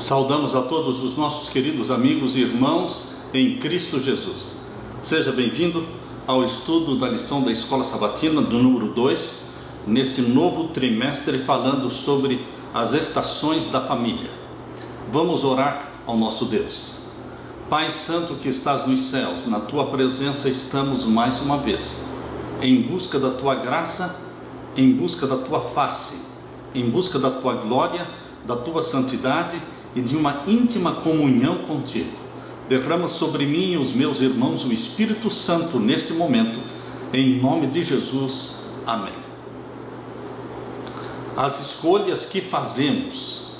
Saudamos a todos os nossos queridos amigos e irmãos em Cristo Jesus. Seja bem-vindo ao estudo da lição da Escola Sabatina do número 2, neste novo trimestre falando sobre as estações da família. Vamos orar ao nosso Deus. Pai Santo que estás nos céus, na Tua presença estamos mais uma vez, em busca da Tua graça, em busca da Tua face, em busca da Tua glória, da Tua santidade e de uma íntima comunhão contigo. Derrama sobre mim e os meus irmãos o Espírito Santo neste momento, em nome de Jesus. Amém. As escolhas que fazemos.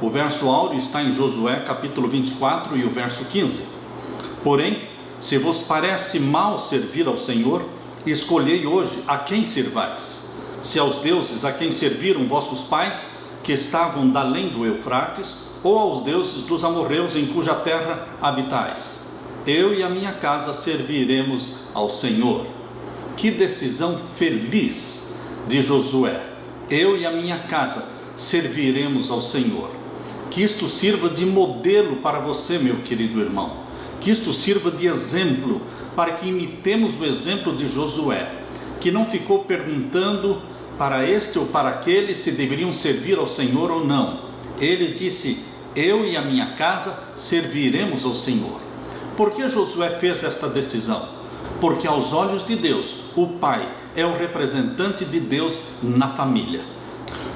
O verso áureo está em Josué capítulo 24 e o verso 15. Porém, se vos parece mal servir ao Senhor, escolhei hoje a quem servais. Se aos deuses a quem serviram vossos pais, que estavam da além do Eufrates, ou aos deuses dos amorreus em cuja terra habitais. Eu e a minha casa serviremos ao Senhor. Que decisão feliz de Josué! Eu e a minha casa serviremos ao Senhor. Que isto sirva de modelo para você, meu querido irmão. Que isto sirva de exemplo, para que imitemos o exemplo de Josué, que não ficou perguntando para este ou para aquele se deveriam servir ao Senhor ou não. Ele disse: eu e a minha casa serviremos ao Senhor. Por que Josué fez esta decisão? Porque aos olhos de Deus, o pai é o representante de Deus na família.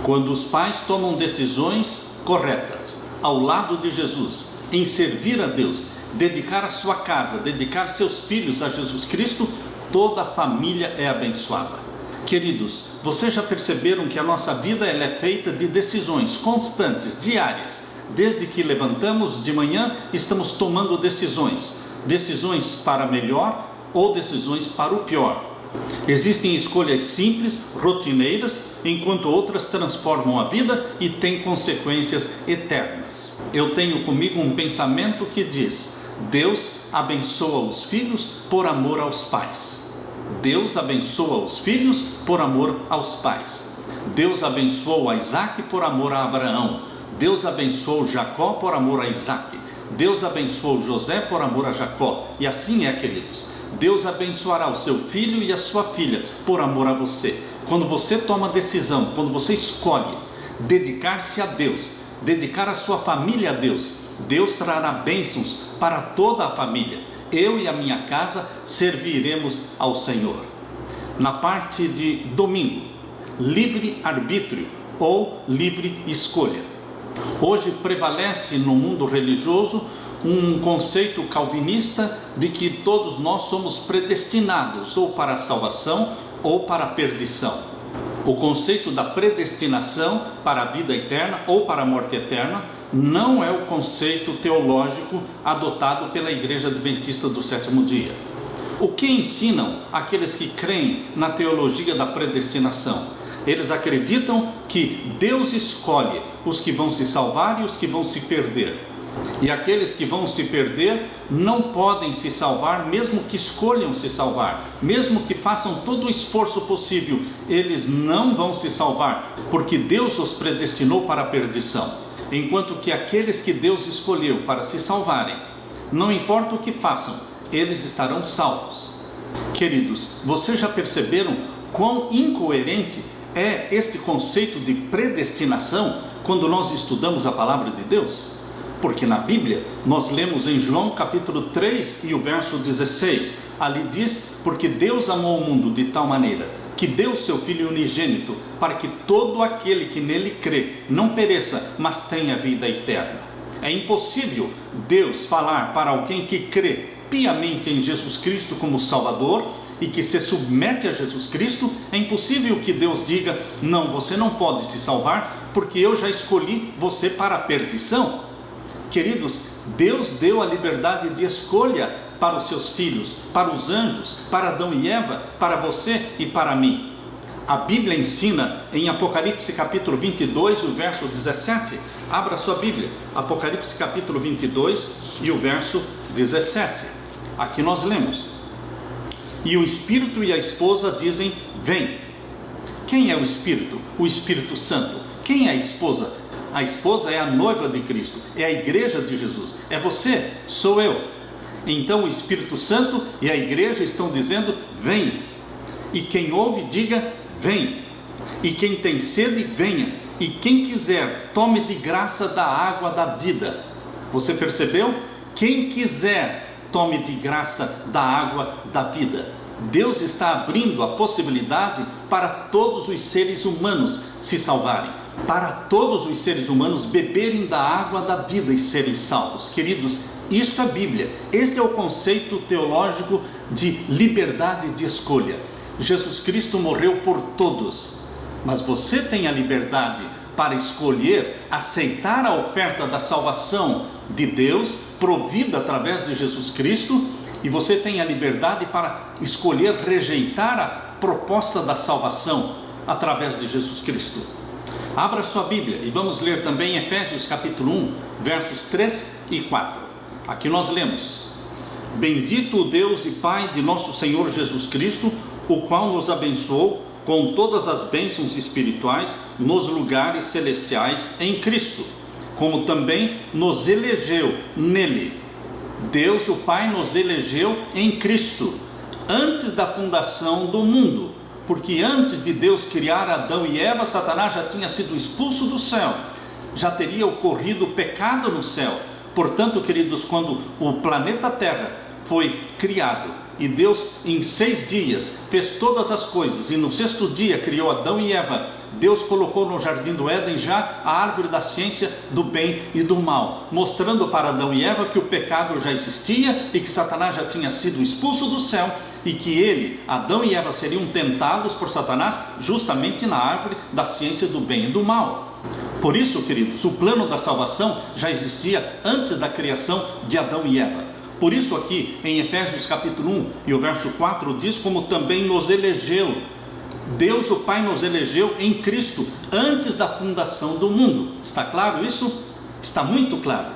Quando os pais tomam decisões corretas ao lado de Jesus, em servir a Deus, dedicar a sua casa, dedicar seus filhos a Jesus Cristo, toda a família é abençoada. Queridos, vocês já perceberam que a nossa vida ela é feita de decisões constantes, diárias. Desde que levantamos de manhã, estamos tomando decisões para melhor ou decisões para o pior. Existem escolhas simples, rotineiras, enquanto outras transformam a vida e têm consequências eternas. Eu tenho comigo um pensamento que diz: Deus abençoa os filhos por amor aos pais. Deus abençoa os filhos por amor aos pais. Deus abençoou a Isaac por amor a Abraão. Deus abençoou Jacó por amor a Isaac. Deus abençoou José por amor a Jacó. E assim é, queridos. Deus abençoará o seu filho e a sua filha por amor a você. Quando você toma decisão, quando você escolhe dedicar-se a Deus, dedicar a sua família a Deus, Deus trará bênçãos para toda a família. Eu e a minha casa serviremos ao Senhor. Na parte de domingo, livre-arbítrio ou livre escolha. Hoje prevalece no mundo religioso um conceito calvinista de que todos nós somos predestinados ou para a salvação ou para a perdição. O conceito da predestinação para a vida eterna ou para a morte eterna não é o conceito teológico adotado pela Igreja Adventista do Sétimo Dia. O que ensinam aqueles que creem na teologia da predestinação? Eles acreditam que Deus escolhe os que vão se salvar e os que vão se perder. E aqueles que vão se perder não podem se salvar, mesmo que escolham se salvar. Mesmo que façam todo o esforço possível, eles não vão se salvar, porque Deus os predestinou para a perdição. Enquanto que aqueles que Deus escolheu para se salvarem, não importa o que façam, eles estarão salvos. Queridos, vocês já perceberam quão incoerente é este conceito de predestinação quando nós estudamos a palavra de Deus? Porque na Bíblia nós lemos em João capítulo 3 e o verso 16, ali diz: porque Deus amou o mundo de tal maneira que deu o seu Filho unigênito, para que todo aquele que nele crê não pereça, mas tenha vida eterna. É impossível Deus falar para alguém que crê piamente em Jesus Cristo como Salvador e que se submete a Jesus Cristo, é impossível que Deus diga: não, você não pode se salvar, porque eu já escolhi você para a perdição. Queridos, Deus deu a liberdade de escolha para os seus filhos, para os anjos, para Adão e Eva, para você e para mim. A Bíblia ensina em Apocalipse capítulo 22, o verso 17. Abra sua Bíblia, Apocalipse capítulo 22 e o verso 17. Aqui nós lemos: e o Espírito e a esposa dizem: vem. Quem é o Espírito? O Espírito Santo. Quem é a esposa? a esposa é a noiva de Cristo, é a igreja de Jesus, é você, sou eu. Então o Espírito Santo e a igreja estão dizendo: vem. E quem ouve, diga: vem. E quem tem sede, venha. E quem quiser, tome de graça da água da vida. Você percebeu? Quem quiser, tome de graça da água da vida. Deus está abrindo a possibilidade para todos os seres humanos se salvarem, para todos os seres humanos beberem da água da vida e serem salvos. Queridos, isto é Bíblia. Este é o conceito teológico de liberdade de escolha. Jesus Cristo morreu por todos, mas você tem a liberdade para escolher aceitar a oferta da salvação de Deus, provida através de Jesus Cristo, e você tem a liberdade para escolher rejeitar a proposta da salvação através de Jesus Cristo. Abra sua Bíblia e vamos ler também Efésios capítulo 1, versos 3 e 4. Aqui nós lemos: Bendito o Deus e Pai de nosso Senhor Jesus Cristo, o qual nos abençoou com todas as bênçãos espirituais nos lugares celestiais em Cristo, como também nos elegeu nele. Deus, o Pai, nos elegeu em Cristo, antes da fundação do mundo, porque antes de Deus criar Adão e Eva, Satanás já tinha sido expulso do céu, já teria ocorrido o pecado no céu. Portanto, queridos, quando o planeta Terra foi criado, e Deus em 6 dias fez todas as coisas, e no 6º dia criou Adão e Eva, Deus colocou no jardim do Éden já a árvore da ciência do bem e do mal, mostrando para Adão e Eva que o pecado já existia e que Satanás já tinha sido expulso do céu, e que ele, Adão e Eva, seriam tentados por Satanás justamente na árvore da ciência do bem e do mal. Por isso, queridos, o plano da salvação já existia antes da criação de Adão e Eva. Por isso aqui em Efésios capítulo 1 e o verso 4 diz: como também nos elegeu. Deus o Pai nos elegeu em Cristo antes da fundação do mundo. Está claro isso? Está muito claro.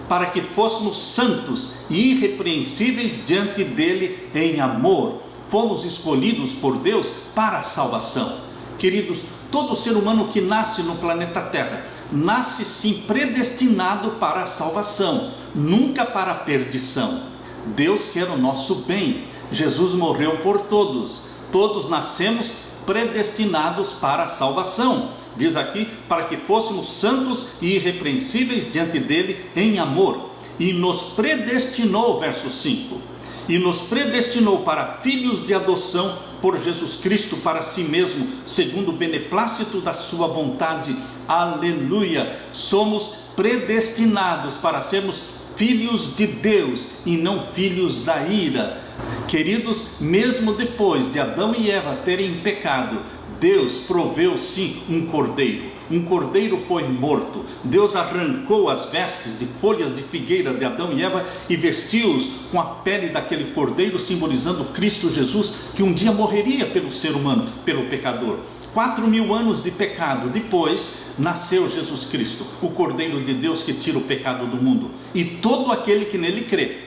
Para que fôssemos santos e irrepreensíveis diante dele em amor. Fomos escolhidos por Deus para a salvação. Queridos, todo ser humano que nasce no planeta Terra nasce sim predestinado para a salvação, nunca para a perdição. Deus quer o nosso bem. Jesus morreu por todos. Todos nascemos predestinados para a salvação. Diz aqui: para que fôssemos santos e irrepreensíveis diante dele em amor. E nos predestinou, verso 5. E nos predestinou para filhos de adoção por Jesus Cristo para si mesmo, segundo o beneplácito da sua vontade. Aleluia! Somos predestinados para sermos filhos de Deus e não filhos da ira. Queridos, mesmo depois de Adão e Eva terem pecado, Deus proveu sim um cordeiro. Um cordeiro foi morto. Deus arrancou as vestes de folhas de figueira de Adão e Eva e vestiu-os com a pele daquele cordeiro, simbolizando Cristo Jesus, que um dia morreria pelo ser humano, pelo pecador. 4.000 anos de pecado depois, nasceu Jesus Cristo, o Cordeiro de Deus que tira o pecado do mundo. E todo aquele que nele crê,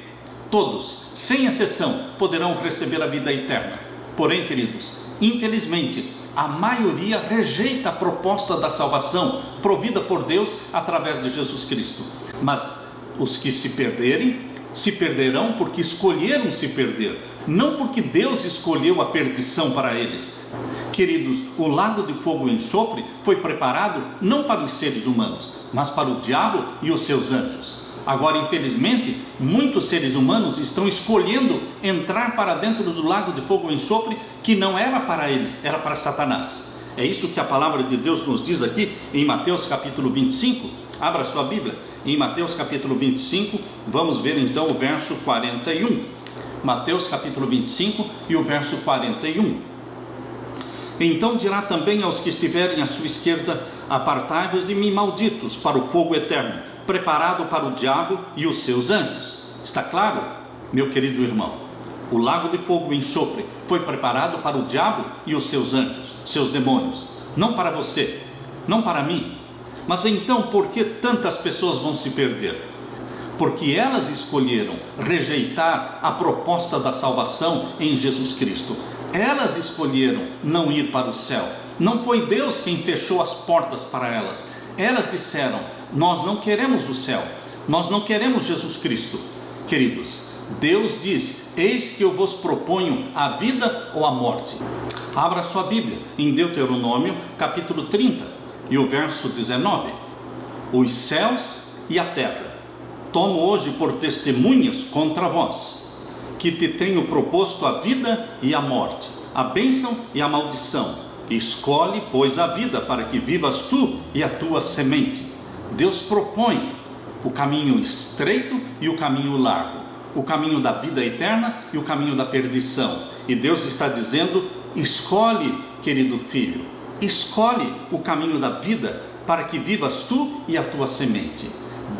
todos, sem exceção, poderão receber a vida eterna. Porém, queridos, infelizmente, a maioria rejeita a proposta da salvação provida por Deus através de Jesus Cristo. Mas os que se perderem, se perderão porque escolheram se perder, não porque Deus escolheu a perdição para eles. Queridos, o lago de fogo e enxofre foi preparado não para os seres humanos, mas para o diabo e os seus anjos. Agora, infelizmente, muitos seres humanos estão escolhendo entrar para dentro do lago de fogo e enxofre, que não era para eles, era para Satanás. É isso que a palavra de Deus nos diz aqui em Mateus capítulo 25. Abra sua Bíblia. Em Mateus capítulo 25, vamos ver então o verso 41. Mateus capítulo 25 e o verso 41. Então dirá também aos que estiverem à sua esquerda: apartai-vos de mim, malditos, para o fogo eterno, preparado para o diabo e os seus anjos. Está claro, meu querido irmão? O lago de fogo e enxofre foi preparado para o diabo e os seus anjos, seus demônios. Não para você, não para mim. Mas então, por que tantas pessoas vão se perder? Porque elas escolheram rejeitar a proposta da salvação em Jesus Cristo. Elas escolheram não ir para o céu. Não foi Deus quem fechou as portas para elas. Elas disseram: nós não queremos o céu, nós não queremos Jesus Cristo. Queridos, Deus diz: eis que eu vos proponho a vida ou a morte. Abra sua Bíblia em Deuteronômio capítulo 30 e o verso 19. Os céus e a terra tomo hoje por testemunhas contra vós, que te tenho proposto a vida e a morte, a bênção e a maldição. Escolhe, pois, a vida, para que vivas tu e a tua semente. Deus propõe o caminho estreito e o caminho largo, o caminho da vida eterna e o caminho da perdição. E Deus está dizendo: escolhe, querido filho, escolhe o caminho da vida, para que vivas tu e a tua semente.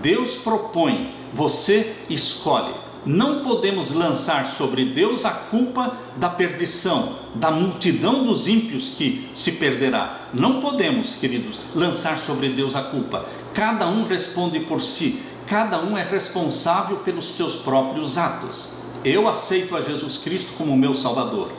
Deus propõe, você escolhe. Não podemos lançar sobre Deus a culpa da perdição, da multidão dos ímpios que se perderá. Não podemos, queridos, lançar sobre Deus a culpa. Cada um responde por si, cada um é responsável pelos seus próprios atos. Eu aceito a Jesus Cristo como meu Salvador.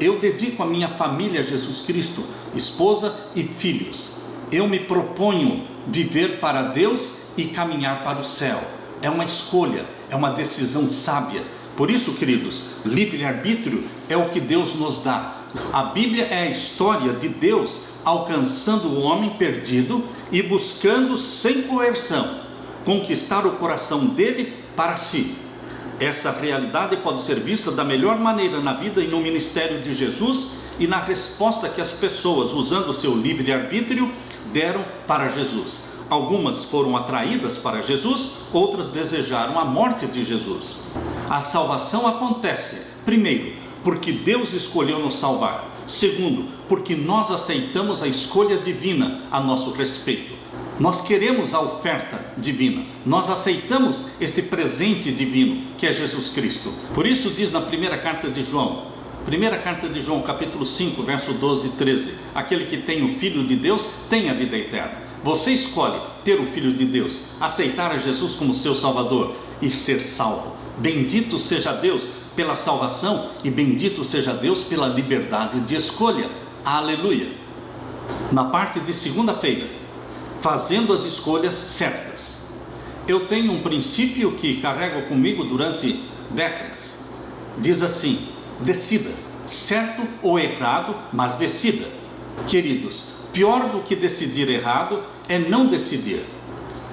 Eu dedico a minha família a Jesus Cristo, esposa e filhos. Eu me proponho viver para Deus e caminhar para o céu. É uma escolha, é uma decisão sábia. Por isso, queridos, livre-arbítrio é o que Deus nos dá. A Bíblia é a história de Deus alcançando o homem perdido e buscando, sem coerção, conquistar o coração dele para si. Essa realidade pode ser vista da melhor maneira na vida e no ministério de Jesus e na resposta que as pessoas, usando o seu livre-arbítrio, deram para Jesus. Algumas foram atraídas para Jesus, outras desejaram a morte de Jesus. A salvação acontece, primeiro, porque Deus escolheu nos salvar. Segundo, porque nós aceitamos a escolha divina a nosso respeito. Nós queremos a oferta divina, nós aceitamos este presente divino que é Jesus Cristo. Por isso diz na primeira carta de João, capítulo 5, verso 12 e 13: aquele que tem o Filho de Deus tem a vida eterna. Você escolhe ter o Filho de Deus, aceitar a Jesus como seu Salvador e ser salvo. Bendito seja Deus pela salvação e bendito seja Deus pela liberdade de escolha. Aleluia! Na parte de segunda-feira, fazendo as escolhas certas. Eu tenho um princípio que carrego comigo durante décadas. Diz assim: decida, certo ou errado, mas decida. Queridos, pior do que decidir errado é não decidir.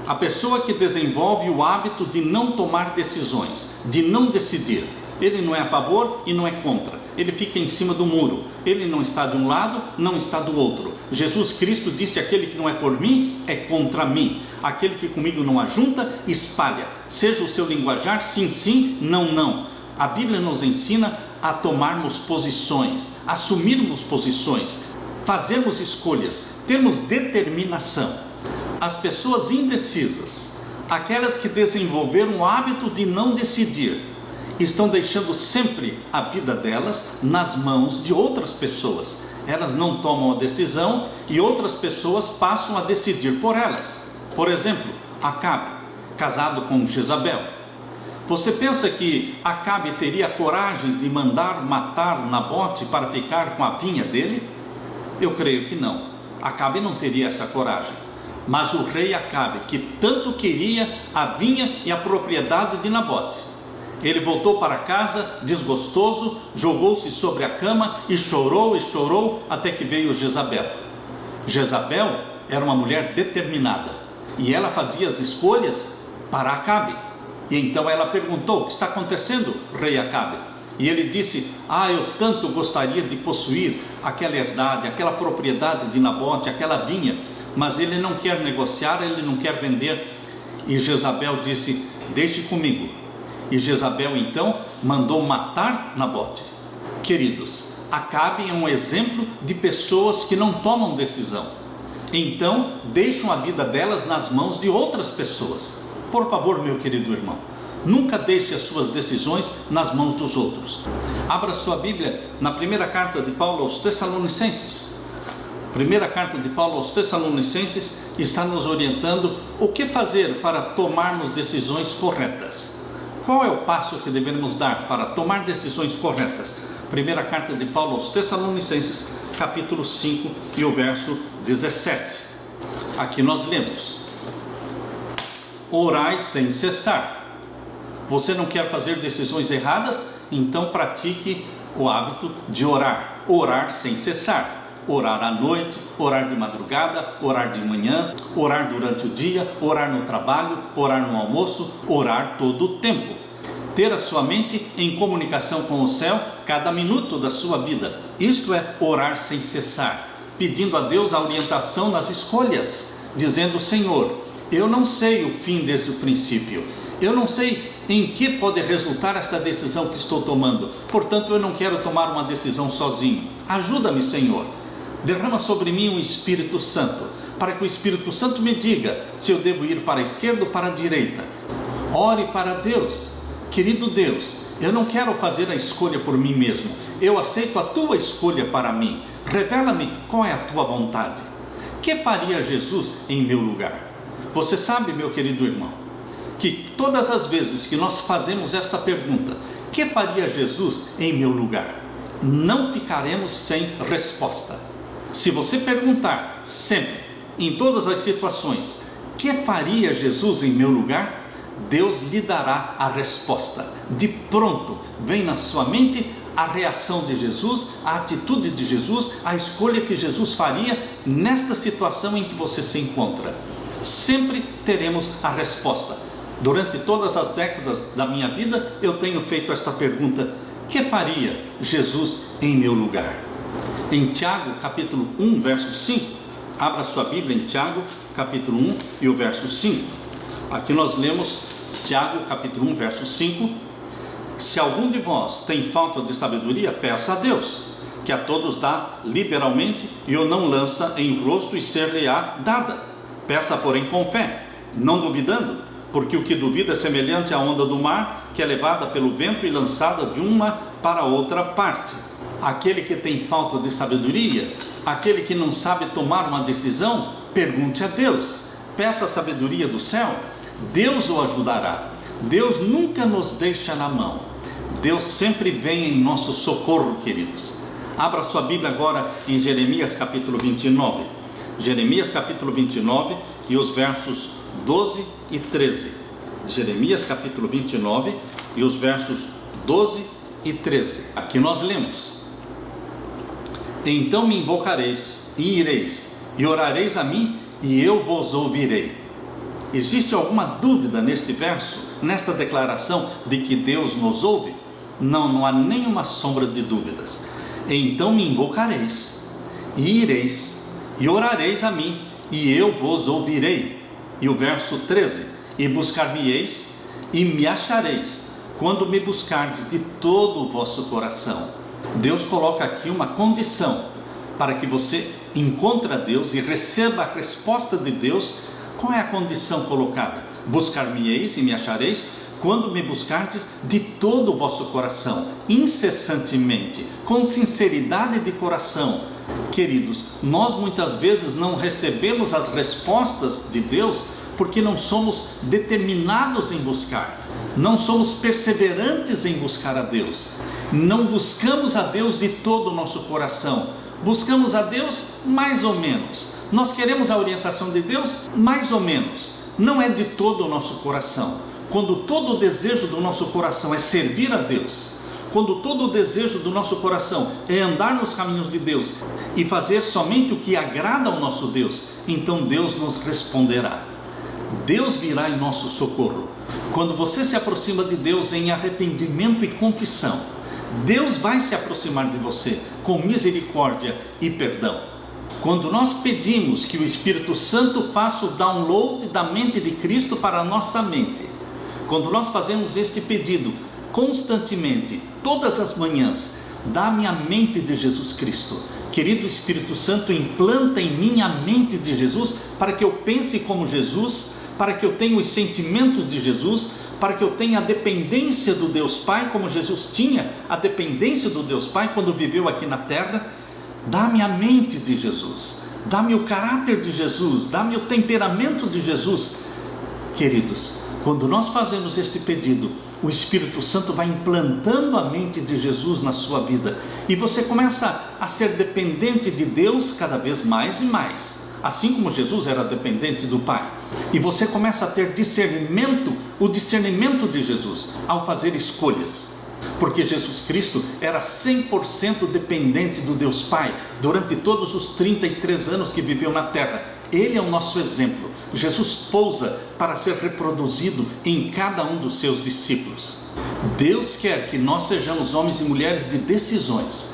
A pessoa que desenvolve o hábito de não tomar decisões, de não decidir, ele não é a favor e não é contra, ele fica em cima do muro, ele não está de um lado, não está do outro. Jesus Cristo disse: aquele que não é por mim é contra mim, aquele que comigo não ajunta, espalha. Seja o seu linguajar sim, sim, não, não. A Bíblia nos ensina a tomarmos posições, assumirmos posições, fazermos escolhas, termos determinação. As pessoas indecisas, aquelas que desenvolveram o hábito de não decidir, estão deixando sempre a vida delas nas mãos de outras pessoas. Elas não tomam a decisão e outras pessoas passam a decidir por elas. Por exemplo, Acabe, casado com Jezabel. Você pensa que Acabe teria coragem de mandar matar Nabote para ficar com a vinha dele? Eu creio que não. Acabe não teria essa coragem. Mas o rei Acabe, que tanto queria a vinha e a propriedade de Nabote, ele voltou para casa desgostoso, jogou-se sobre a cama e chorou até que veio Jezabel. Jezabel era uma mulher determinada e ela fazia as escolhas para Acabe. E então ela perguntou: o que está acontecendo, rei Acabe? E ele disse: eu tanto gostaria de possuir aquela herdade, aquela propriedade de Nabote, aquela vinha, mas ele não quer negociar, ele não quer vender. E Jezabel disse: deixe comigo. E Jezabel então mandou matar Nabote. Queridos, Acabe é um exemplo de pessoas que não tomam decisão, então deixam a vida delas nas mãos de outras pessoas. Por favor, meu querido irmão, nunca deixe as suas decisões nas mãos dos outros. Abra sua Bíblia na primeira carta de Paulo aos Tessalonicenses. Primeira carta de Paulo aos Tessalonicenses está nos orientando o que fazer para tomarmos decisões corretas. Qual é o passo que devemos dar para tomar decisões corretas? Primeira carta de Paulo aos Tessalonicenses, capítulo 5 e o verso 17. Aqui nós lemos: orai sem cessar. Você não quer fazer decisões erradas? Então pratique o hábito de orar. Orar sem cessar. Orar à noite, orar de madrugada, orar de manhã, orar durante o dia, orar no trabalho, orar no almoço, orar todo o tempo. Ter a sua mente em comunicação com o céu cada minuto da sua vida. Isto é orar sem cessar, pedindo a Deus a orientação nas escolhas, dizendo: Senhor, eu não sei o fim desde o princípio, eu não sei em que pode resultar esta decisão que estou tomando, portanto eu não quero tomar uma decisão sozinho. Ajuda-me, Senhor. Derrama sobre mim o Espírito Santo, para que o Espírito Santo me diga se eu devo ir para a esquerda ou para a direita. Ore para Deus. Querido Deus, eu não quero fazer a escolha por mim mesmo, eu aceito a tua escolha para mim. Revela-me qual é a tua vontade. Que faria Jesus em meu lugar? Você sabe, meu querido irmão, que todas as vezes que nós fazemos esta pergunta, que faria Jesus em meu lugar? Não ficaremos sem resposta. Se você perguntar sempre, em todas as situações, que faria Jesus em meu lugar? Deus lhe dará a resposta. De pronto, vem na sua mente a reação de Jesus, a atitude de Jesus, a escolha que Jesus faria nesta situação em que você se encontra. Sempre teremos a resposta. Durante todas as décadas da minha vida, eu tenho feito esta pergunta: que faria Jesus em meu lugar? Em Tiago, capítulo 1, verso 5, abra sua Bíblia em Tiago, capítulo 1 e o verso 5. Aqui nós lemos Tiago, capítulo 1, verso 5. Se algum de vós tem falta de sabedoria, peça a Deus, que a todos dá liberalmente e o não lança em rosto e ser-lhe-á dada. Peça, porém, com fé, não duvidando, porque o que duvida é semelhante à onda do mar, que é levada pelo vento e lançada de uma para outra parte. Aquele que tem falta de sabedoria, aquele que não sabe tomar uma decisão, pergunte a Deus, peça a sabedoria do céu, Deus o ajudará. Deus nunca nos deixa na mão, Deus sempre vem em nosso socorro, queridos. Abra sua Bíblia agora em Jeremias capítulo 29, Jeremias capítulo 29 e os versos 12 e 13. Jeremias capítulo 29 e os versos 12 e 13. Aqui nós lemos: então me invocareis e ireis, e orareis a mim, e eu vos ouvirei. Existe alguma dúvida neste verso, nesta declaração de que Deus nos ouve? Não há nenhuma sombra de dúvidas. Então me invocareis e ireis, e orareis a mim, e eu vos ouvirei. E o verso 13: e buscar-me-eis, e me achareis, quando me buscardes de todo o vosso coração. Deus coloca aqui uma condição para que você encontre a Deus e receba a resposta de Deus. Qual é a condição colocada? Buscar-me-eis e me achareis, quando me buscardes de todo o vosso coração, incessantemente, com sinceridade de coração. Queridos, nós muitas vezes não recebemos as respostas de Deus porque não somos determinados em buscar, não somos perseverantes em buscar a Deus, não buscamos a Deus de todo o nosso coração, buscamos a Deus mais ou menos, nós queremos a orientação de Deus mais ou menos, não é de todo o nosso coração. Quando todo o desejo do nosso coração é servir a Deus, quando todo o desejo do nosso coração é andar nos caminhos de Deus e fazer somente o que agrada ao nosso Deus, então Deus nos responderá. Deus virá em nosso socorro. Quando você se aproxima de Deus em arrependimento e confissão, Deus vai se aproximar de você com misericórdia e perdão. Quando nós pedimos que o Espírito Santo faça o download da mente de Cristo para a nossa mente, quando nós fazemos este pedido constantemente, todas as manhãs, dá-me a mente de Jesus Cristo. Querido Espírito Santo, implanta em mim a mente de Jesus, para que eu pense como Jesus, para que eu tenha os sentimentos de Jesus, para que eu tenha a dependência do Deus Pai, como Jesus tinha a dependência do Deus Pai quando viveu aqui na terra. Dá-me a mente de Jesus, dá-me o caráter de Jesus, dá-me o temperamento de Jesus. Queridos, quando nós fazemos este pedido, o Espírito Santo vai implantando a mente de Jesus na sua vida, e você começa a ser dependente de Deus cada vez mais e mais. assim como Jesus era dependente do Pai. E você começa a ter discernimento, o discernimento de Jesus, ao fazer escolhas. Porque Jesus Cristo era 100% dependente do Deus Pai, durante todos os 33 anos que viveu na terra. Ele é o nosso exemplo. Jesus pousa para ser reproduzido em cada um dos seus discípulos. Deus quer que nós sejamos homens e mulheres de decisões,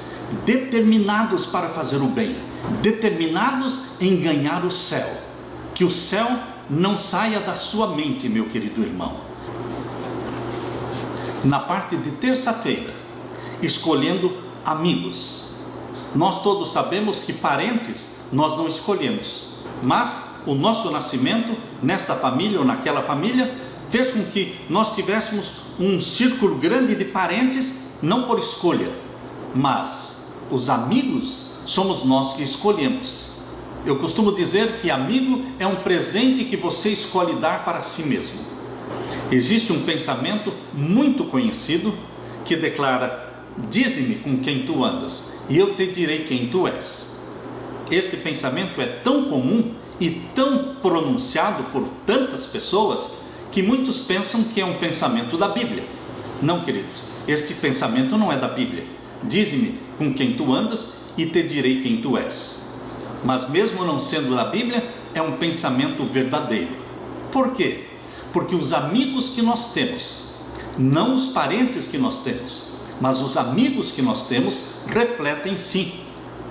determinados para fazer o bem, determinados em ganhar o céu. Que o céu não saia da sua mente, meu querido irmão. Na parte de terça-feira, escolhendo amigos. Nós todos sabemos que parentes nós não escolhemos, mas o nosso nascimento nesta família ou naquela família fez com que nós tivéssemos um círculo grande de parentes, não por escolha, mas os amigos somos nós que escolhemos. Eu costumo dizer que amigo é um presente que você escolhe dar para si mesmo. Existe um pensamento muito conhecido que declara: dize-me com quem tu andas e eu te direi quem tu és. Este pensamento é tão comum e tão pronunciado por tantas pessoas que muitos pensam que é um pensamento da Bíblia. Não, queridos, este pensamento não é da Bíblia. Dize-me com quem tu andas e te direi quem tu és. Mas mesmo não sendo da Bíblia, é um pensamento verdadeiro. Por quê? Porque os amigos que nós temos, não os parentes que nós temos, mas os amigos que nós temos, refletem sim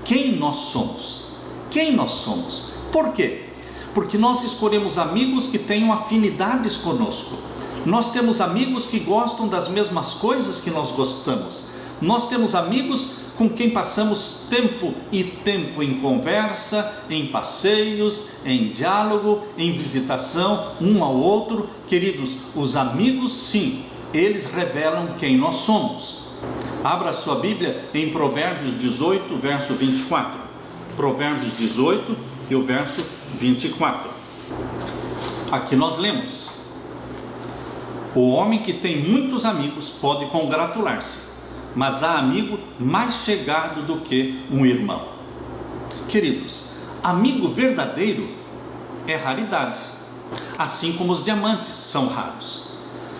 quem nós somos. Quem nós somos. Por quê? Porque nós escolhemos amigos que tenham afinidades conosco. Nós temos amigos que gostam das mesmas coisas que nós gostamos. Nós temos amigos com quem passamos tempo e tempo em conversa, em passeios, em diálogo, em visitação um ao outro. Queridos, os amigos sim, eles revelam quem nós somos. Abra sua Bíblia em Provérbios 18, verso 24. Provérbios 18 e o verso 24. Aqui nós lemos: o homem que tem muitos amigos pode congratular-se, mas há amigo mais chegado do que um irmão. Queridos, amigo verdadeiro é raridade, assim como os diamantes são raros.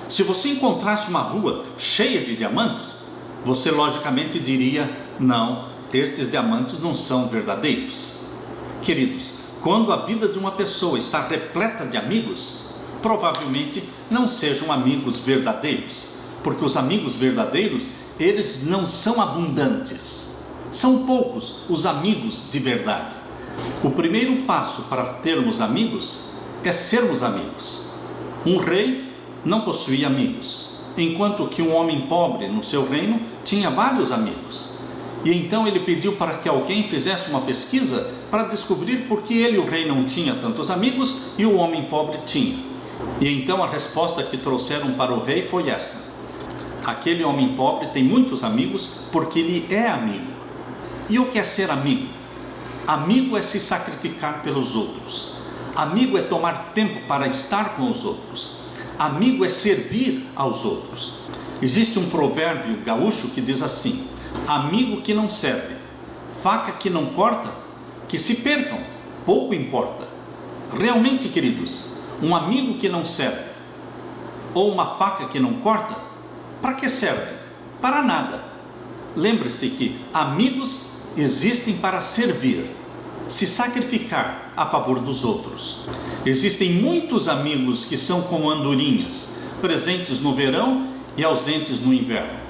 Se você encontrasse uma rua cheia de diamantes, você logicamente diria: não, estes diamantes não são verdadeiros. Queridos, quando a vida de uma pessoa está repleta de amigos, provavelmente não sejam amigos verdadeiros, porque os amigos verdadeiros, eles não são abundantes. São poucos os amigos de verdade. O primeiro passo para termos amigos é sermos amigos. Um rei não possuía amigos, enquanto que um homem pobre no seu reino tinha vários amigos. E então ele pediu para que alguém fizesse uma pesquisa para descobrir por que ele, o rei, não tinha tantos amigos e o homem pobre tinha. E então a resposta que trouxeram para o rei foi esta: aquele homem pobre tem muitos amigos porque ele é amigo. E o que é ser amigo? Amigo é se sacrificar pelos outros. Amigo é tomar tempo para estar com os outros. Amigo é servir aos outros. Existe um provérbio gaúcho que diz assim: amigo que não serve, faca que não corta, que se percam, pouco importa. Realmente, queridos, um amigo que não serve, ou uma faca que não corta, para que serve? Para nada. Lembre-se que amigos existem para servir, se sacrificar a favor dos outros. Existem muitos amigos que são como andorinhas, presentes no verão e ausentes no inverno.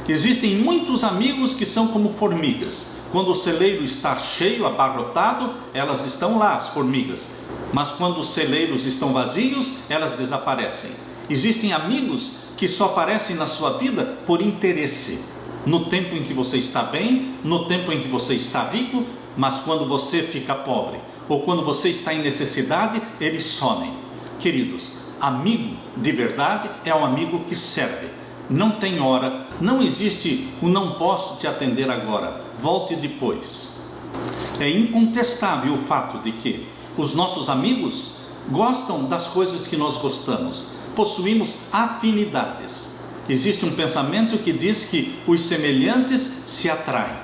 Existem muitos amigos que são como formigas. Quando o celeiro está cheio, abarrotado, elas estão lá, as formigas. Mas quando os celeiros estão vazios, elas desaparecem. Existem amigos que só aparecem na sua vida por interesse. No tempo em que você está bem, no tempo em que você está rico, mas quando você fica pobre, ou quando você está em necessidade, eles somem. Queridos, amigo de verdade é um amigo que serve. Não tem hora, não existe o não posso te atender agora, volte depois. É incontestável o fato de que os nossos amigos gostam das coisas que nós gostamos, possuímos afinidades. Existe um pensamento que diz que os semelhantes se atraem.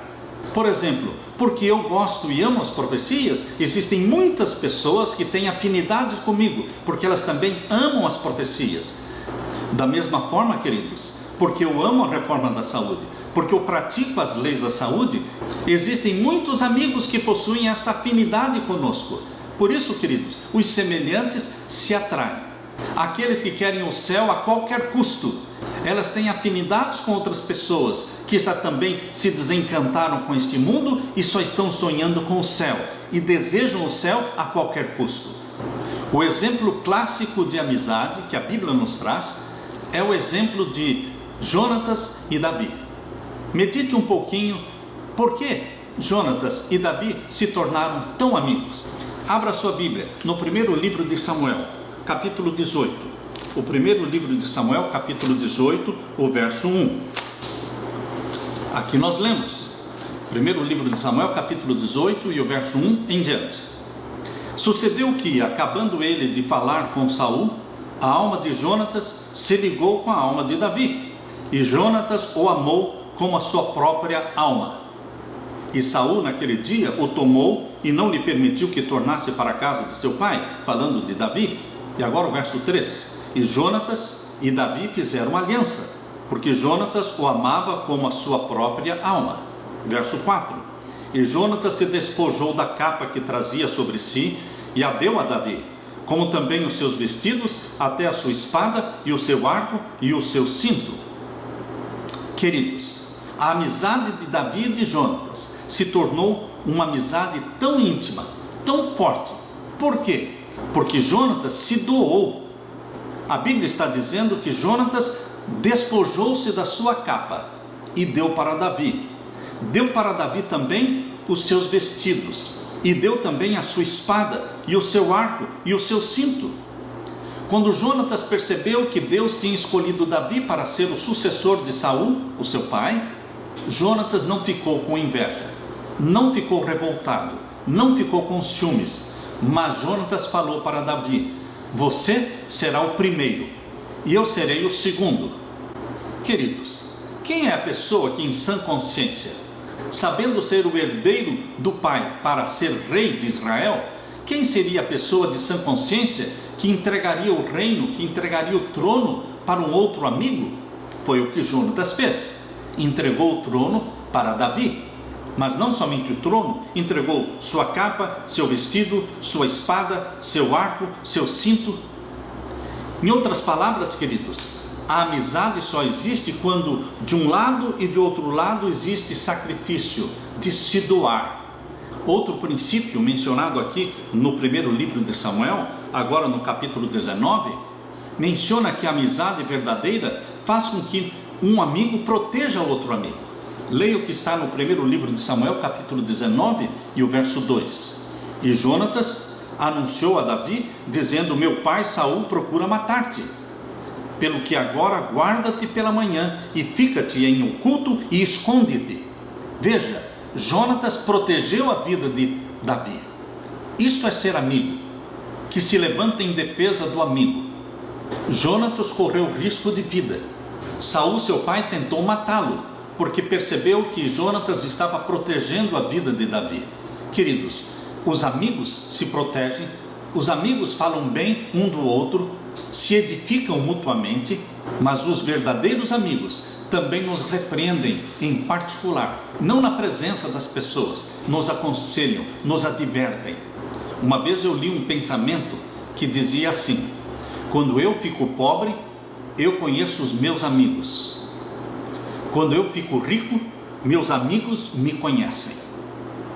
Por exemplo, porque eu gosto e amo as profecias, existem muitas pessoas que têm afinidades comigo, porque elas também amam as profecias. Da mesma forma, queridos, porque eu amo a reforma da saúde, porque eu pratico as leis da saúde, existem muitos amigos que possuem esta afinidade conosco. Por isso, queridos, os semelhantes se atraem. Aqueles que querem o céu a qualquer custo, elas têm afinidades com outras pessoas que já também se desencantaram com este mundo e só estão sonhando com o céu e desejam o céu a qualquer custo. O exemplo clássico de amizade que a Bíblia nos traz é o exemplo de Jonatas e Davi. Medite um pouquinho por que Jonatas e Davi se tornaram tão amigos. Abra sua Bíblia no primeiro livro de Samuel, capítulo 18. O primeiro livro de Samuel, capítulo 18, o verso 1. Aqui nós lemos, primeiro livro de Samuel, capítulo 18 e o verso 1 em diante. Sucedeu que, acabando ele de falar com Saul, a alma de Jonatas se ligou com a alma de Davi, e Jonatas o amou como a sua própria alma. E Saul naquele dia o tomou e não lhe permitiu que tornasse para a casa de seu pai, falando de Davi. E agora o verso 3. E Jonatas e Davi fizeram aliança, porque Jonatas o amava como a sua própria alma. Verso 4. E Jonatas se despojou da capa que trazia sobre si e a deu a Davi, como também os seus vestidos, até a sua espada e o seu arco e o seu cinto. Queridos, a amizade de Davi e de Jonatas se tornou uma amizade tão íntima, tão forte. Por quê? Porque Jonatas se doou. A Bíblia está dizendo que Jonatas despojou-se da sua capa e deu para Davi. Deu para Davi também os seus vestidos, e deu também a sua espada, e o seu arco, e o seu cinto. Quando Jonatas percebeu que Deus tinha escolhido Davi para ser o sucessor de Saul, o seu pai, Jonatas não ficou com inveja, não ficou revoltado, não ficou com ciúmes, mas Jonatas falou para Davi: você será o primeiro, e eu serei o segundo. Queridos, quem é a pessoa que em sã consciência, sabendo ser o herdeiro do pai para ser rei de Israel, quem seria a pessoa de sã consciência que entregaria o reino, que entregaria o trono para um outro amigo? Foi o que Jonatas fez. Entregou o trono para Davi, mas não somente o trono, entregou sua capa, seu vestido, sua espada, seu arco, seu cinto. Em outras palavras, queridos, a amizade só existe quando de um lado e de outro lado existe sacrifício, de se doar. Outro princípio mencionado aqui no primeiro livro de Samuel, agora no capítulo 19, menciona que a amizade verdadeira faz com que um amigo proteja outro amigo. Leia o que está no primeiro livro de Samuel, capítulo 19 e o verso 2. E Jonatas anunciou a Davi, dizendo: meu pai Saul procura matar-te, pelo que agora guarda-te pela manhã e fica-te em oculto e esconde-te. Veja, Jonatas protegeu a vida de Davi. Isto é ser amigo, que se levanta em defesa do amigo. Jonatas correu risco de vida. Saul, seu pai, tentou matá-lo, porque percebeu que Jonatas estava protegendo a vida de Davi. Queridos, os amigos se protegem, os amigos falam bem um do outro, se edificam mutuamente, mas os verdadeiros amigos também nos repreendem em particular, não na presença das pessoas, nos aconselham, nos advertem. Uma vez eu li um pensamento que dizia assim: quando eu fico pobre, eu conheço os meus amigos. Quando eu fico rico, meus amigos me conhecem.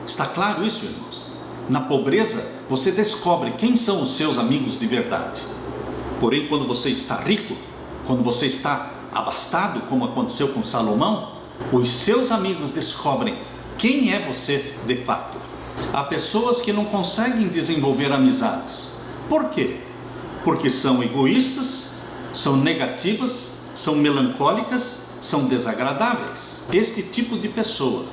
Está claro isso, irmãos? Na pobreza, você descobre quem são os seus amigos de verdade. Porém, quando você está rico, quando você está abastado, como aconteceu com Salomão, os seus amigos descobrem quem é você de fato. Há pessoas que não conseguem desenvolver amizades. Por quê? Porque são egoístas, são negativas, são melancólicas, são desagradáveis. Este tipo de pessoa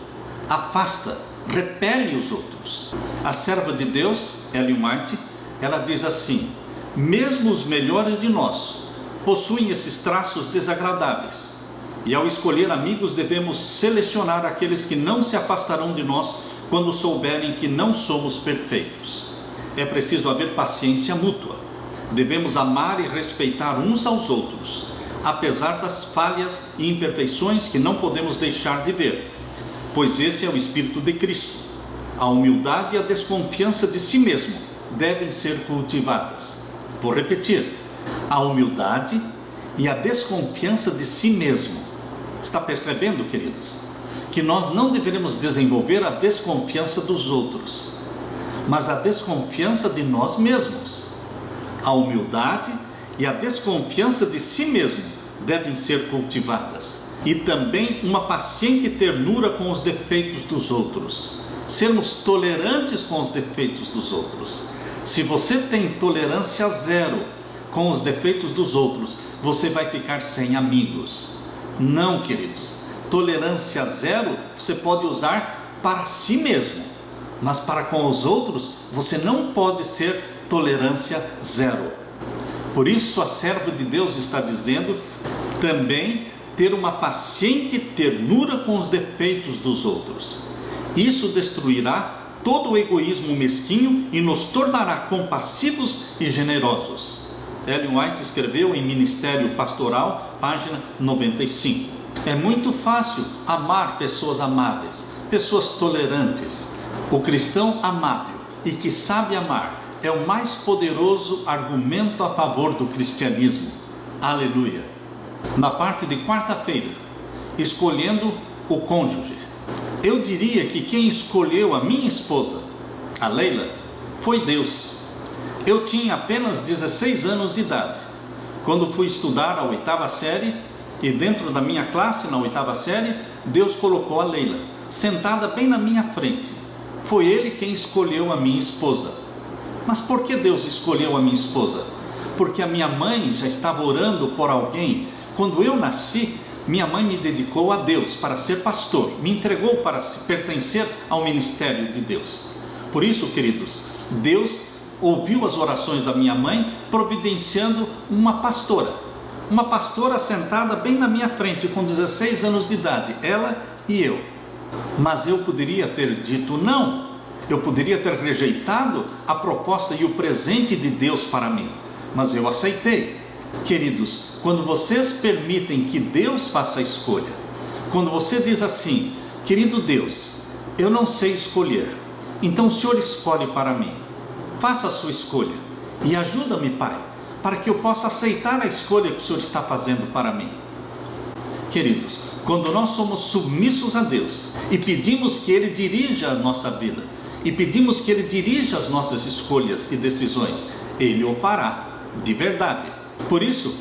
afasta, repele os outros. A serva de Deus, Ellen White, ela diz assim: mesmo os melhores de nós possuem esses traços desagradáveis, E ao escolher amigos, devemos selecionar aqueles que não se afastarão de nós quando souberem que não somos perfeitos. É preciso haver paciência mútua. Devemos amar e respeitar uns aos outros, apesar das falhas e imperfeições que não podemos deixar de ver, pois esse é o Espírito de Cristo. A humildade e a desconfiança de si mesmo devem ser cultivadas. Vou repetir: a humildade e a desconfiança de si mesmo. Está percebendo, queridos? Que nós não deveremos desenvolver a desconfiança dos outros, mas a desconfiança de nós mesmos. A humildade e a desconfiança de si mesmo devem ser cultivadas. E também uma paciente ternura com os defeitos dos outros. Sermos tolerantes com os defeitos dos outros. Se você tem tolerância zero com os defeitos dos outros, você vai ficar sem amigos. Não, queridos. Tolerância zero você pode usar para si mesmo, mas para com os outros você não pode ser tolerância zero. Por isso a serva de Deus está dizendo também ter uma paciente ternura com os defeitos dos outros. Isso destruirá todo o egoísmo mesquinho e nos tornará compassivos e generosos. Ellen White escreveu em Ministério Pastoral, página 95. É muito fácil amar pessoas amáveis, pessoas tolerantes. O cristão amável e que sabe amar é o mais poderoso argumento a favor do cristianismo. Aleluia! Na parte de quarta-feira, escolhendo o cônjuge, eu diria que quem escolheu a minha esposa, a Leila, foi Deus. Eu tinha apenas 16 anos de idade, quando fui estudar a 8ª série, e dentro da minha classe, na 8ª série, Deus colocou a Leila, sentada bem na minha frente. Foi Ele quem escolheu a minha esposa. Mas por que Deus escolheu a minha esposa? Porque a minha mãe já estava orando por alguém. Quando eu nasci, minha mãe me dedicou a Deus para ser pastor, me entregou para pertencer ao ministério de Deus. Por isso, queridos, Deus ouviu as orações da minha mãe, providenciando uma pastora sentada bem na minha frente, com 16 anos de idade, ela e eu. Mas eu poderia ter dito não, eu poderia ter rejeitado a proposta e o presente de Deus para mim, mas eu aceitei. Queridos, quando vocês permitem que Deus faça a escolha, quando você diz assim: querido Deus, eu não sei escolher, então o Senhor escolhe para mim, faça a sua escolha e ajuda-me, Pai, para que eu possa aceitar a escolha que o Senhor está fazendo para mim. Queridos, quando nós somos submissos a Deus e pedimos que Ele dirija a nossa vida, e pedimos que Ele dirija as nossas escolhas e decisões, Ele o fará, de verdade. Por isso,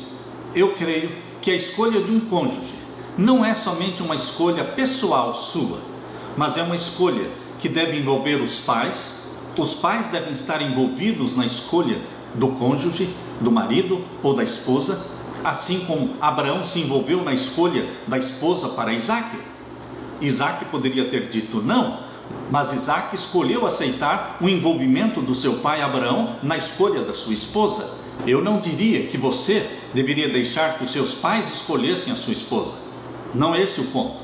eu creio que a escolha de um cônjuge não é somente uma escolha pessoal sua, mas é uma escolha que deve envolver os pais devem estar envolvidos na escolha do cônjuge, do marido ou da esposa, assim como Abraão se envolveu na escolha da esposa para Isaac. Isaac poderia ter dito não, mas Isaac escolheu aceitar o envolvimento do seu pai Abraão na escolha da sua esposa. Eu não diria que você deveria deixar que os seus pais escolhessem a sua esposa. Não é esse o ponto.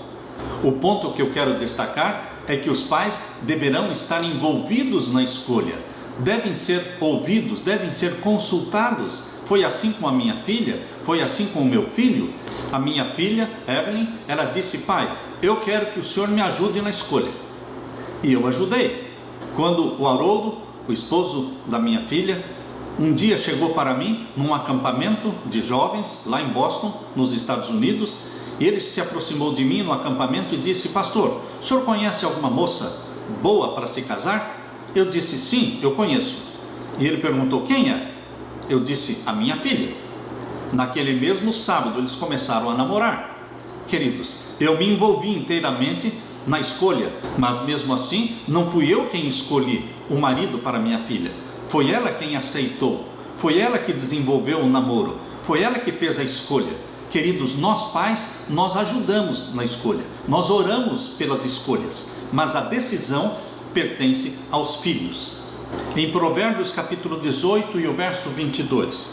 O ponto que eu quero destacar é que os pais deverão estar envolvidos na escolha, devem ser ouvidos, devem ser consultados. Foi assim com a minha filha, foi assim com o meu filho. A minha filha, Evelyn, ela disse: pai, eu quero que o senhor me ajude na escolha. E eu ajudei. Quando o Haroldo, o esposo da minha filha, um dia chegou para mim num acampamento de jovens lá em Boston, nos Estados Unidos, e ele se aproximou de mim no acampamento e disse: pastor, o senhor conhece alguma moça boa para se casar? Eu disse: sim, eu conheço. E ele perguntou: quem é? Eu disse: a minha filha. Naquele mesmo sábado eles começaram a namorar. Queridos, eu me envolvi inteiramente na escolha, mas mesmo assim não fui eu quem escolhi o marido para minha filha. Foi ela quem aceitou, foi ela que desenvolveu o namoro, foi ela que fez a escolha. Queridos, nós pais, nós ajudamos na escolha, nós oramos pelas escolhas, mas a decisão pertence aos filhos. Em Provérbios capítulo 18 e o verso 22,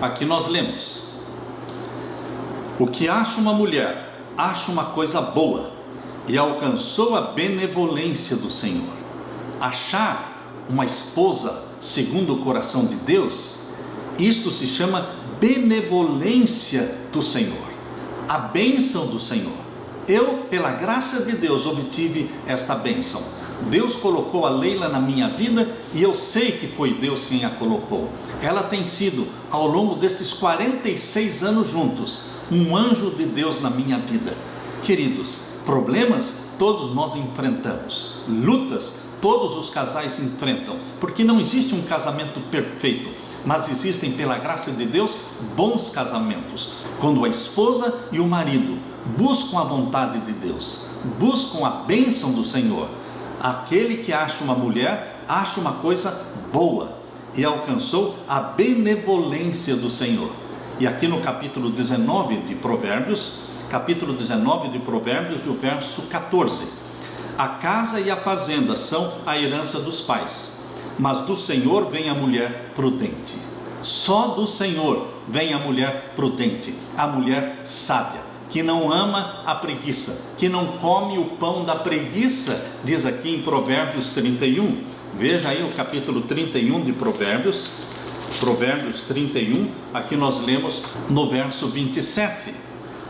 aqui nós lemos: O que acha uma mulher, acha uma coisa boa, e alcançou a benevolência do Senhor. Achar uma esposa segundo o coração de Deus, isto se chama benevolência do Senhor, a bênção do Senhor. Eu, pela graça de Deus, obtive esta bênção. Deus colocou a Leila na minha vida e eu sei que foi Deus quem a colocou. Ela tem sido, ao longo destes 46 anos juntos, um anjo de Deus na minha vida. Queridos, problemas todos nós enfrentamos, lutas todos os casais enfrentam, porque não existe um casamento perfeito, mas existem, pela graça de Deus, bons casamentos, quando a esposa e o marido buscam a vontade de Deus, buscam a bênção do Senhor. Aquele que acha uma mulher, acha uma coisa boa, e alcançou a benevolência do Senhor. E aqui no capítulo 19 de Provérbios, do verso 14: a casa e a fazenda são a herança dos pais, mas do Senhor vem a mulher prudente. Só do Senhor vem a mulher prudente, a mulher sábia, que não ama a preguiça, que não come o pão da preguiça, diz aqui em Provérbios 31. Veja aí o capítulo 31 de Provérbios 31, aqui nós lemos no verso 27.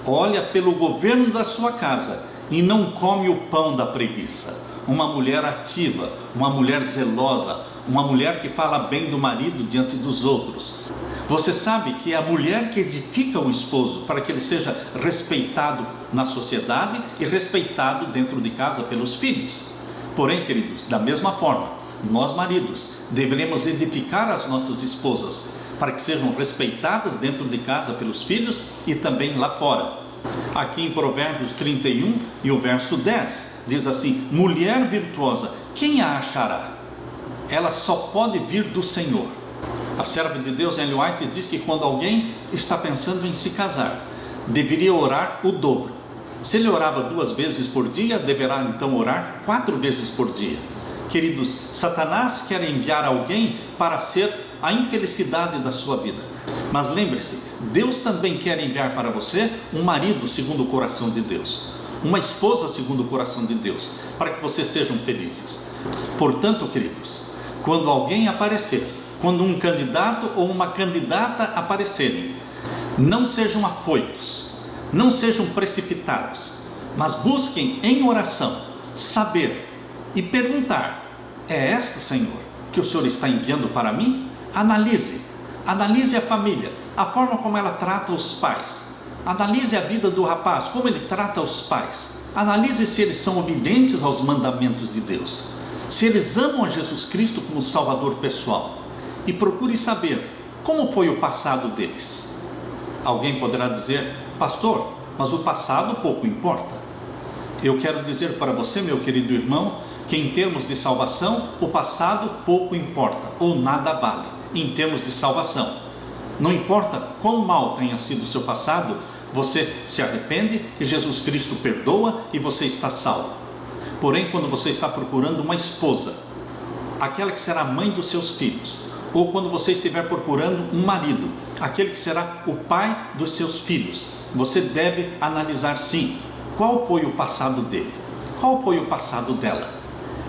Olha pelo governo da sua casa e não come o pão da preguiça. Uma mulher ativa, uma mulher zelosa, uma mulher que fala bem do marido diante dos outros. Você sabe que é a mulher que edifica o esposo para que ele seja respeitado na sociedade e respeitado dentro de casa pelos filhos. Porém, queridos, da mesma forma, nós maridos deveremos edificar as nossas esposas para que sejam respeitadas dentro de casa pelos filhos e também lá fora. Aqui em Provérbios 31 e o verso 10 diz assim: mulher virtuosa, quem a achará? Ela só pode vir do Senhor. A serva de Deus, Ellen White, diz que quando alguém está pensando em se casar, deveria orar o dobro. Se ele orava 2 vezes por dia, deverá então orar 4 vezes por dia. Queridos, Satanás quer enviar alguém para ser a infelicidade da sua vida. Mas lembre-se, Deus também quer enviar para você um marido segundo o coração de Deus, uma esposa segundo o coração de Deus, para que vocês sejam felizes. Portanto, queridos, quando alguém aparecer, quando um candidato ou uma candidata aparecerem, não sejam afoitos, não sejam precipitados, mas busquem em oração saber e perguntar: é esta, Senhor, que o Senhor está enviando para mim? Analise a família, a forma como ela trata os pais. Analise a vida do rapaz, como ele trata os pais. Analise se eles são obedientes aos mandamentos de Deus, se eles amam a Jesus Cristo como Salvador pessoal. E procure saber como foi o passado deles. Alguém poderá dizer: pastor, mas o passado pouco importa. Eu quero dizer para você, meu querido irmão, que em termos de salvação, o passado pouco importa, ou nada vale, em termos de salvação. Não importa quão mal tenha sido o seu passado, você se arrepende e Jesus Cristo perdoa e você está salvo. Porém, quando você está procurando uma esposa, aquela que será mãe dos seus filhos, ou quando você estiver procurando um marido, aquele que será o pai dos seus filhos, você deve analisar sim, qual foi o passado dele, qual foi o passado dela.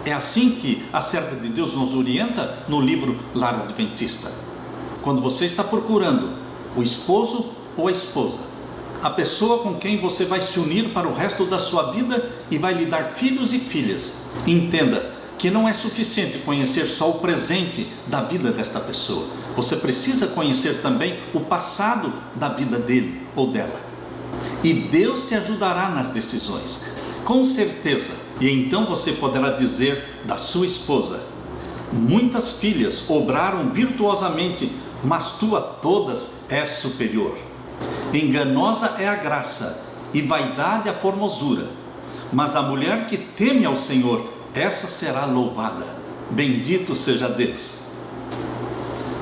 É assim que a serva de Deus nos orienta no livro Lar Adventista. Quando você está procurando o esposo ou a esposa, a pessoa com quem você vai se unir para o resto da sua vida e vai lhe dar filhos e filhas, entenda que não é suficiente conhecer só o presente da vida desta pessoa. Você precisa conhecer também o passado da vida dele ou dela. E Deus te ajudará nas decisões, com certeza. E então você poderá dizer da sua esposa: muitas filhas obraram virtuosamente, mas tu a todas és superior. Enganosa é a graça e vaidade a formosura, mas a mulher que teme ao Senhor, essa será louvada. Bendito seja Deus.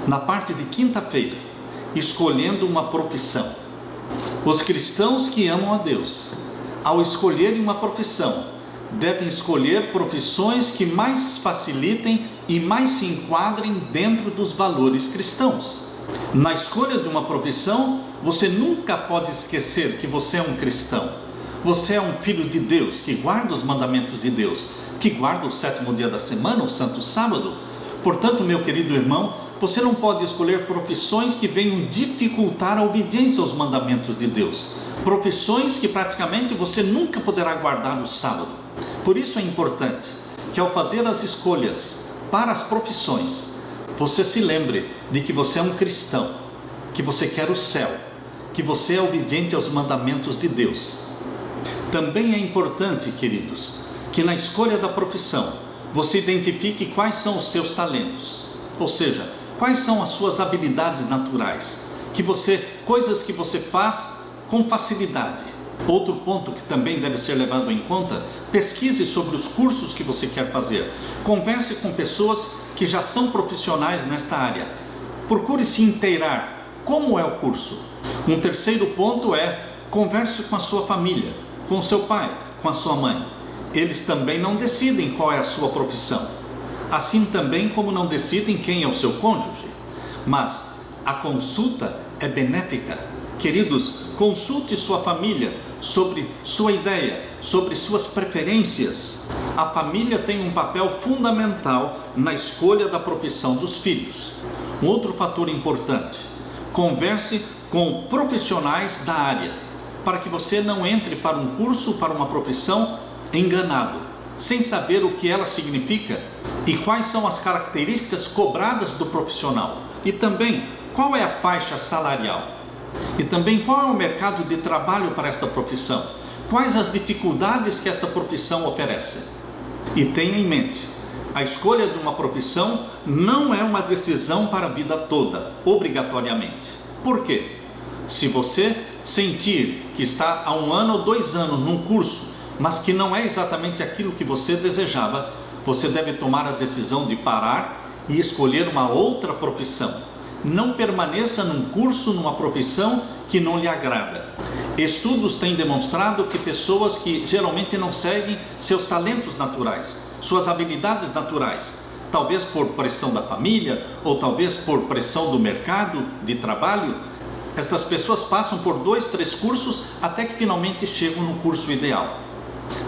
Na parte de quinta-feira, escolhendo uma profissão. Os cristãos que amam a Deus, ao escolherem uma profissão, devem escolher profissões que mais facilitem e mais se enquadrem dentro dos valores cristãos. Na escolha de uma profissão, você nunca pode esquecer que você é um cristão. Você é um filho de Deus, que guarda os mandamentos de Deus, que guarda o 7º dia da semana, o Santo Sábado. Portanto, meu querido irmão, você não pode escolher profissões que venham dificultar a obediência aos mandamentos de Deus. Profissões que praticamente você nunca poderá guardar o sábado. Por isso é importante que ao fazer as escolhas para as profissões, você se lembre de que você é um cristão, que você quer o céu, que você é obediente aos mandamentos de Deus. Também é importante, queridos, que na escolha da profissão, você identifique quais são os seus talentos, ou seja, quais são as suas habilidades naturais, coisas que você faz com facilidade. Outro ponto que também deve ser levado em conta: pesquise sobre os cursos que você quer fazer, converse com pessoas que já são profissionais nesta área, procure se inteirar como é o curso. Um terceiro ponto é: converse com a sua família, com o seu pai, com a sua mãe. Eles também não decidem qual é a sua profissão, assim também como não decidem quem é o seu cônjuge, mas a consulta é benéfica. Queridos, consulte sua família sobre sua ideia, sobre suas preferências. A família tem um papel fundamental na escolha da profissão dos filhos. Um outro fator importante: converse com profissionais da área, para que você não entre para um curso, para uma profissão, enganado, sem saber o que ela significa e quais são as características cobradas do profissional, e também qual é a faixa salarial. E também qual é o mercado de trabalho para esta profissão? Quais as dificuldades que esta profissão oferece? E tenha em mente, a escolha de uma profissão não é uma decisão para a vida toda, obrigatoriamente. Por quê? Se você sentir que está há 1 ano ou 2 anos num curso, mas que não é exatamente aquilo que você desejava, você deve tomar a decisão de parar e escolher uma outra profissão. Não permaneça num curso, numa profissão que não lhe agrada. Estudos têm demonstrado que pessoas que geralmente não seguem seus talentos naturais, suas habilidades naturais, talvez por pressão da família ou talvez por pressão do mercado de trabalho, estas pessoas passam por 2, 3 cursos até que finalmente chegam no curso ideal.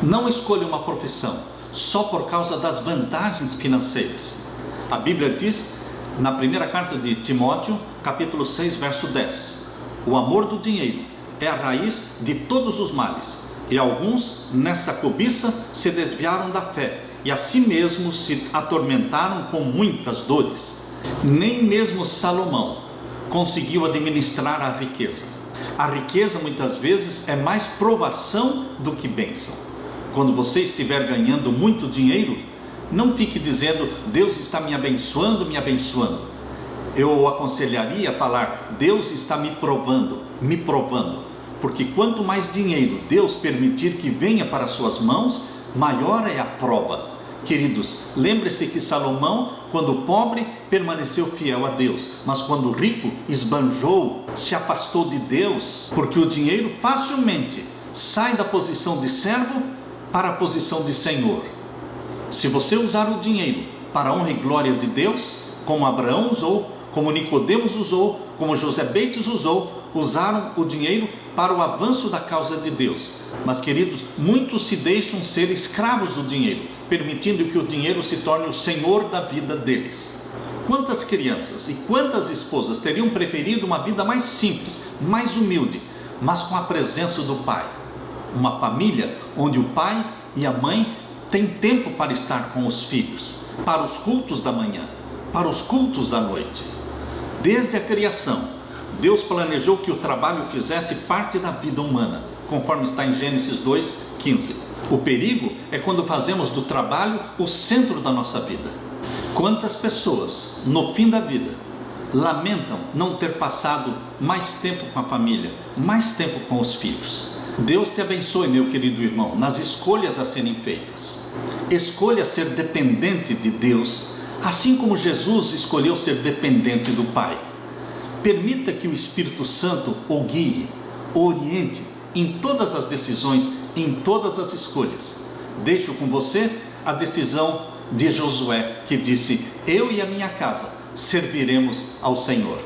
Não escolha uma profissão só por causa das vantagens financeiras. A Bíblia diz, na primeira carta de Timóteo, capítulo 6, verso 10: o amor do dinheiro é a raiz de todos os males, e alguns nessa cobiça se desviaram da fé, e a si mesmos se atormentaram com muitas dores. Nem mesmo Salomão conseguiu administrar a riqueza. A riqueza muitas vezes é mais provação do que bênção. Quando você estiver ganhando muito dinheiro, não fique dizendo: Deus está me abençoando, me abençoando. Eu aconselharia a falar: Deus está me provando, porque quanto mais dinheiro Deus permitir que venha para suas mãos, maior é a prova. Queridos, lembre-se que Salomão, quando pobre, permaneceu fiel a Deus, mas quando rico, esbanjou, se afastou de Deus, porque o dinheiro facilmente sai da posição de servo para a posição de senhor. Se você usar o dinheiro para a honra e glória de Deus, como Abraão usou, como Nicodemos usou, como José Bates usou, usaram o dinheiro para o avanço da causa de Deus. Mas, queridos, muitos se deixam ser escravos do dinheiro, permitindo que o dinheiro se torne o senhor da vida deles. Quantas crianças e quantas esposas teriam preferido uma vida mais simples, mais humilde, mas com a presença do pai? Uma família onde o pai e a mãe têm tempo para estar com os filhos, para os cultos da manhã, para os cultos da noite. Desde a criação, Deus planejou que o trabalho fizesse parte da vida humana, conforme está em Gênesis 2:15. O perigo é quando fazemos do trabalho o centro da nossa vida. Quantas pessoas, no fim da vida, lamentam não ter passado mais tempo com a família, mais tempo com os filhos. Deus te abençoe, meu querido irmão, nas escolhas a serem feitas. Escolha ser dependente de Deus, assim como Jesus escolheu ser dependente do Pai. Permita que o Espírito Santo o guie, o oriente em todas as decisões, em todas as escolhas. Deixo com você a decisão de Josué, que disse: eu e a minha casa serviremos ao Senhor.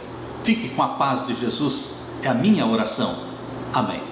Fique com a paz de Jesus, é a minha oração. Amém.